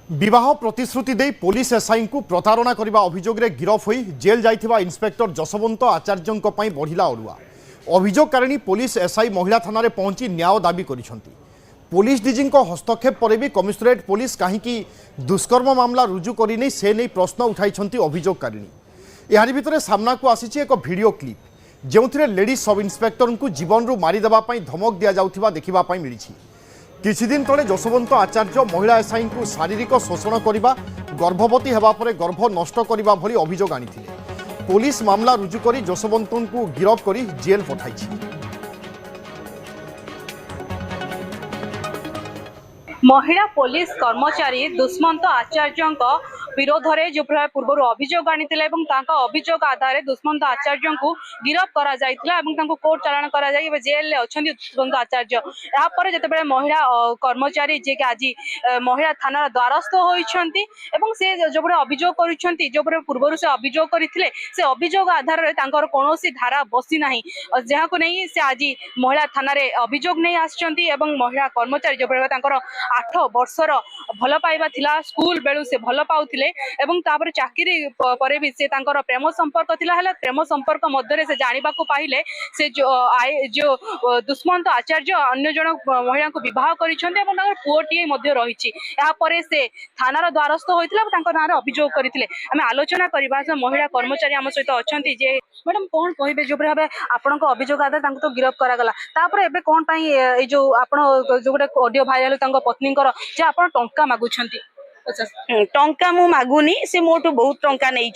विवाह प्रतिश्रुति दे police SI को प्रतारणा करने अभियोग में गिरफ हो जेल जाइथिबा इन्स्पेक्टर जसवंत आचार्यों बढ़िला अड़ुआ अभियोगकारिणी पुलिस एसआई महिला थाना रे पहुंची न्याय दाबी करिसेंती। पुलिस डीजी हस्तक्षेप पर भी कमिशनरेट पुलिस कहीं दुष्कर्म मामला रुजु करनी से नहीं प्रश्न उठाई अभियोगकारिणी। यार भितर सामना को आसी एक वीडियो क्लिप जो लेडीज सब इन्स्पेक्टर को जीवन रू मारिदेवाई धमक दि जाउथिबा देखिबा मिली। किछि दिन तले जसवंत आचार्य महिला एसआई को शारीरिक शोषण करने गर्भवती होगा गर्भ नष्ट करने भली अभियोग आनी पुलिस मामला रुजु कर जसवंत को गिरफ कर जेल पठाई। महिला पुलिस कर्मचारी दुष्मंत आचार्य विरोध में जो पूर्व अभियोग आनी अभियोग आधार दुष्मंत आचार्य को गिरफ कर कोर्ट चालाण कर जेल अच्छा दुष्मंत आचार्य यापर जिते महिला कर्मचारी जी आज महिला थाना द्वारस्थ होती से जो अभियोग कर पूर्व से अभियोग करते से अभियोग आधार में कौन धारा बसी ना जहाँ को नहीं से आज महिला थाना अभियोग नहीं आसछंती महिला कर्मचारी जो 8 वर्षर भल पाइबा थिला स्कूल बेलू से भल पाउथिले एवं तापर चाकरी परे भी से तांकर प्रेम संपर्क थिला हला प्रेम संपर्क मध्य से जानिबा को पाइले से जो दुष्मंत आचार्य अन्य जन महिला को विवाह करिसंते एवं तांकर पुओटीए मध्य रहिछि या परे से थानार द्वारस्थ होइतिला तांकर नारे अभियोग करथिले। आमे आलोचना करबा से महिला कर्मचारी हम सहित अछंती जे मैडम कोन कहिबे जो भाबे आपन को अभियोग आधार तांको तो गिरफ करा गला तापर एबे कोन पई ए जो आपन जो गोटे ऑडियो भाइरल तांको पत्नी जे आपन टंका मागुछंती टंका मु मागुनी से मोटू बहुत टंका नहीं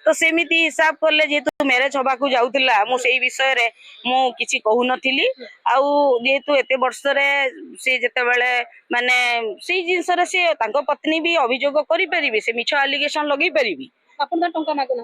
तो सेमिति हिसाब करले जेतु मैरेज हबा को जाउतिला मु सेही विषय रे मु किछि कहू नथिली आउ जेतु एते वर्ष रे से जते बेले माने सेही जिंस रे से तांको पत्नी भी अभियोग करि परिबे से मिछ एलिगेशन लगै परिबी आपन टंका मागु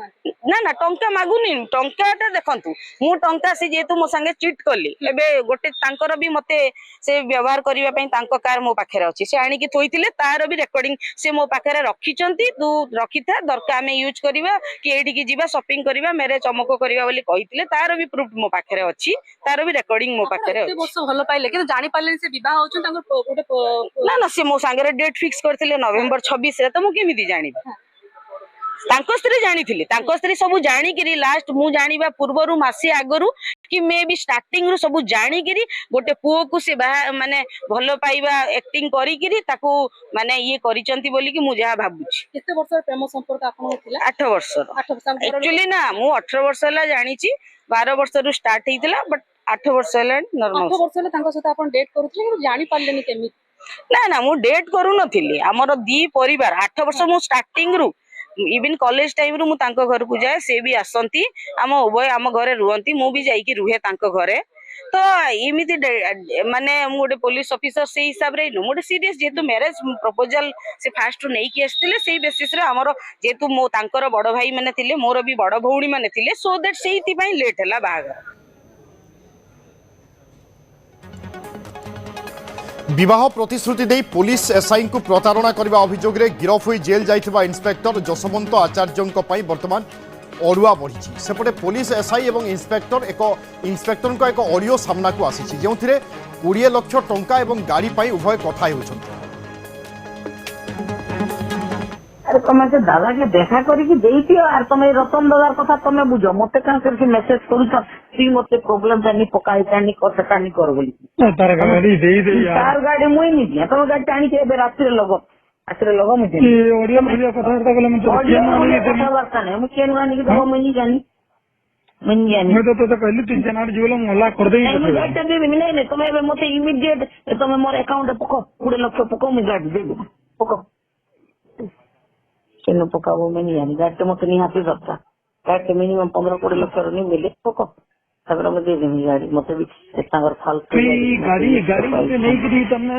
ना ना टंका मागुनी टंकाटा देखंतु मु टंका से जेतु मो संगे चिट करली एबे गोटे तांकर भी मते से व्यवहार करिवा पई तांको कार मो पाखरे अछि से आनी के थोइतिले तार भी रेकॉर्डिंग से मो पाखरे रखिचंती तू रखिथा दरकार में यूज करिवा कि एठी की जीवा शॉपिंग करिवा मेरे चमको करिवा बोली कहितिले तार भी प्रूफ मो पाखरे अछि तार भी रेकॉर्डिंग मो पाखरे अछि वर्ष भलो पाइले कि जानि पाले से विवाह होचन तांको गोटे ना ना से मो संगे डेट फिक्स करथिले नवंबर 26 रे तो मु केमिति जानिबा तांको स्त्री जानी तांको स्त्री सब जानिकी लास्ट मु जानिबा पूर्वरु मासे आगरु कि मे भी स्टार्टिंग रु सब जानिकी गोटे पुओ को से माने भलो पाइबा एक्टिंग करिकिरी ताको माने ये करिचंती बोली कि मु जहा भाबुची केते वर्ष प्रेम संपर्क आपन होतिला 8 वर्ष एक्चुअली ना मु 18 वर्ष ला जानिची 12 वर्ष रु स्टार्ट हेतिला बट 8 वर्ष ला नॉर्मल 8 वर्ष ला तांको साथ आपन डेट करूथले कि जानि पालेनी केमी ना ना मु डेट करू नथिली हमर दी परिवार 8 वर्ष मु स्टार्टिंग रु इवन कॉलेज टाइम रु मु तांको घर को जाए से भी आसंती आम उभय आम घरे रुहंती मु भी जाइकी रुहे तांको घरे तो एमिति माने मु गोटे पुलिस ऑफिसर से हिसाब रे नु मोटे सीरियस जेतु मैरिज प्रपोजल से फास्ट नै कि आस्तिले सेही बेसिस रे हमर जेतु मो तांकर बड़ भाई माने थिले मोर भी बड़ भौणी माने थिले सो दैट सेही पई लेट हला बागर। विवाह प्रतिश्रुति दे पुलिस एसआई को प्रतारणा करने अभियोग में गिरफ हो जेल जाइथिबा इन्स्पेक्टर जसवंत आचार्य बर्तमान अड़ुआ बढ़ी सेपटे पुलिस एसआई और इन्स्पेक्टर एक ऑडियो सामना को आसी जो 20 लाख टंका और गाड़ी पर उभय कथा होती तुम से दादा के देखा करके तुम रतन दादार कथा तुम बुझ मत कहीं मेसेज कर मत प्रोब्लेम टाणी पकाई टाणी कटाणी कर तार गाड़ी मुई नहीं दिया तुम गाड़ी टाणी के रात लग मुझे कथबार्ता नहीं मुझे मुझे जानी नहीं तुम मत इमिडिएट तुम मोर अकाउंट पक 20 लाख पक मुझे गाड़ी दे पक केन पकाबो मैं नहीं जानी गाड़ी मत निहाती दरकार गाड़ी मिनिमम 15-20 लाख नहीं मिले पक तापर मैं दे देमी गाड़ी मत भी फालतू गाड़ी नहीं तुमने